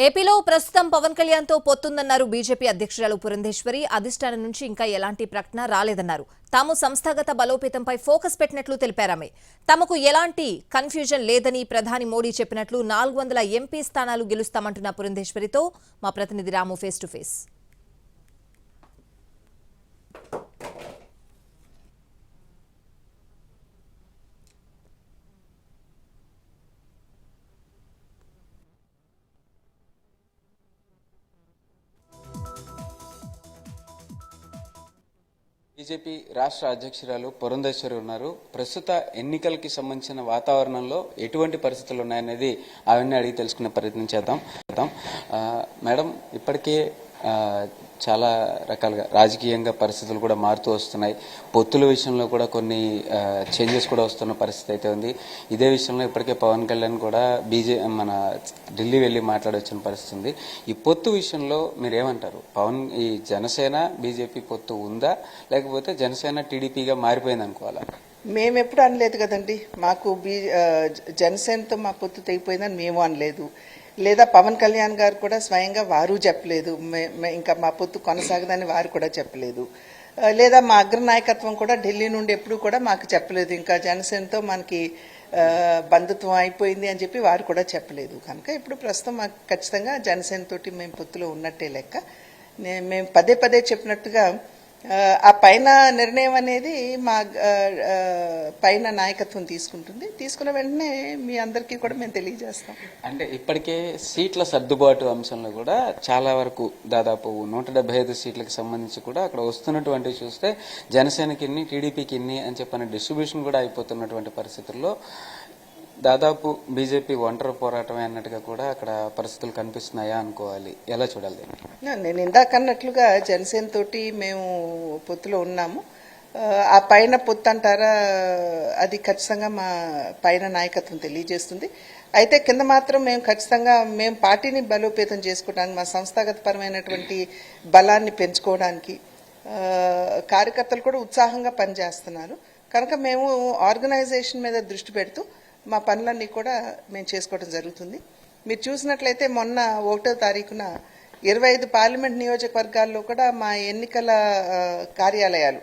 ఏపీలో ప్రస్తుతం పవన్ కళ్యాణ్ తో పొత్తుందన్నారు బీజేపీ అధ్యక్షురాలు పురంధేశ్వరి. అధిష్టానం నుంచి ఇంకా ఎలాంటి ప్రకటన రాలేదన్నారు. తాము సంస్థాగత బలోపేతంపై ఫోకస్ పెట్టినట్లు తెలిపారామె. తమకు ఎలాంటి కన్ఫ్యూజన్ లేదని ప్రధాని మోడీ చెప్పినట్లు 400 ఎంపీ స్థానాలు గెలుస్తామంటున్న పురంధేశ్వరితో మా ప్రతినిధి రాము ఫేస్ టు ఫేస్. బీజేపీ రాష్ట్ర అధ్యక్షురాలు పురంధేశ్వరి ఉన్నారు. ప్రస్తుత ఎన్నికలకి సంబంధించిన వాతావరణంలో ఎటువంటి పరిస్థితులు ఉన్నాయనేది అవన్నీ అడిగి తెలుసుకునే ప్రయత్నం చేద్దాం. మేడం, ఇప్పటికే చాలా రకాలుగా రాజకీయంగా పరిస్థితులు కూడా మారుతూ వస్తున్నాయి. పొత్తుల విషయంలో కూడా కొన్ని చేంజెస్ కూడా వస్తున్న పరిస్థితి అయితే ఉంది. ఇదే విషయంలో ఇప్పటికే పవన్ కళ్యాణ్ కూడా మన ఢిల్లీ వెళ్ళి మాట్లాడొచ్చిన పరిస్థితి ఉంది. ఈ పొత్తు విషయంలో మీరేమంటారు? ఈ జనసేన బీజేపీ పొత్తు ఉందా, లేకపోతే జనసేన టీడీపీగా మారిపోయింది అనుకోవాలా? మేము ఎప్పుడు అనలేదు కదండి. మాకు జనసేనతో మా పొత్తు తెగిపోయిందని మేము అనలేదు. లేదా పవన్ కళ్యాణ్ గారు కూడా స్వయంగా వారు చెప్పలేదు. ఇంకా మా పొత్తు కొనసాగదని వారు కూడా చెప్పలేదు. లేదా మా అగ్రనాయకత్వం కూడా ఢిల్లీ నుండి ఎప్పుడు కూడా మాకు చెప్పలేదు ఇంకా జనసేనతో మనకి బంధుత్వం అయిపోయింది అని చెప్పి వారు కూడా చెప్పలేదు. కనుక ఇప్పుడు ప్రస్తుతం మాకు ఖచ్చితంగా జనసేనతోటి మేము పొత్తులో ఉన్నట్టే లెక్క. మేము పదే పదే చెప్పినట్టుగా ఆ పైన నిర్ణయం అనేది మా పైన నాయకత్వం తీసుకుంటుంది. తీసుకున్న వెంటనే మీ అందరికీ కూడా మేము తెలియజేస్తాం. అంటే ఇప్పటికే సీట్ల సర్దుబాటు అంశంలో కూడా చాలా వరకు దాదాపు 175 సీట్లకు సంబంధించి కూడా అక్కడ వస్తున్నటువంటి చూస్తే జనసేనకి ఇన్ని, టీడీపీకి ఇన్ని అని చెప్పిన డిస్ట్రిబ్యూషన్ కూడా అయిపోతున్నటువంటి పరిస్థితుల్లో దాదాపు బీజేపీ ఒంటరి పోరాటమే అన్నట్టుగా కూడా అక్కడ పరిస్థితులు కనిపిస్తున్నాయా అనుకోవాలి? ఎలా చూడాలి? నేను ఇందాక అన్నట్లుగా జనసేన తోటి మేము పొత్తులో ఉన్నాము. ఆ పైన పొత్తు అంటారా, అది ఖచ్చితంగా మా పైన నాయకత్వం తెలియజేస్తుంది. అయితే కింద మాత్రం మేము ఖచ్చితంగా మేము పార్టీని బలోపేతం చేసుకోవడానికి, మా సంస్థాగత పరమైనటువంటి బలాన్ని పెంచుకోవడానికి కార్యకర్తలు కూడా ఉత్సాహంగా పనిచేస్తున్నారు. కనుక మేము ఆర్గనైజేషన్ మీద దృష్టి పెడుతూ మా పనులన్నీ కూడా మేము చేసుకోవడం జరుగుతుంది. మీరు చూసినట్లయితే మొన్న 1వ తారీఖున 25 పార్లమెంట్ నియోజకవర్గాల్లో కూడా మా ఎన్నికల కార్యాలయాలు,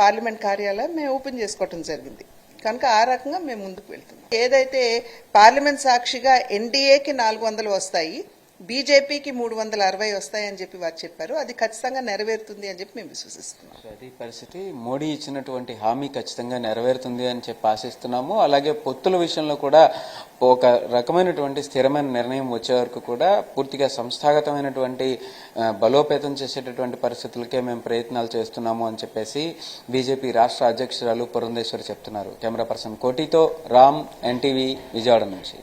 పార్లమెంట్ కార్యాలయం మేము ఓపెన్ చేసుకోవడం జరిగింది. కనుక ఆ రకంగా మేము ముందుకు వెళ్తున్నాం. ఏదైతే పార్లమెంట్ సాక్షిగా ఎన్డీఏకి 400 వస్తాయి, బీజేపీకి 360 వస్తాయని చెప్పి వారు చెప్పారు. అది ఖచ్చితంగా నెరవేరుతుంది అని చెప్పి మేము విశ్వసిస్తున్నాం. అది పరిస్థితి. మోడీ ఇచ్చినటువంటి హామీ ఖచ్చితంగా నెరవేరుతుంది అని చెప్పి ఆశిస్తున్నాము. అలాగే పొత్తుల విషయంలో కూడా ఒక రకమైనటువంటి స్థిరమైన నిర్ణయం వచ్చే వరకు కూడా పూర్తిగా సంస్థాగతమైనటువంటి బలోపేతం చేసేటటువంటి పరిస్థితులకే మేము ప్రయత్నాలు చేస్తున్నాము అని చెప్పేసి బీజేపీ రాష్ట్ర అధ్యక్షురాలు పురంధేశ్వరి చెప్తున్నారు. కెమెరా పర్సన్ కోటితో రామ్, ఎన్టీవీ, విజయవాడ నుంచి.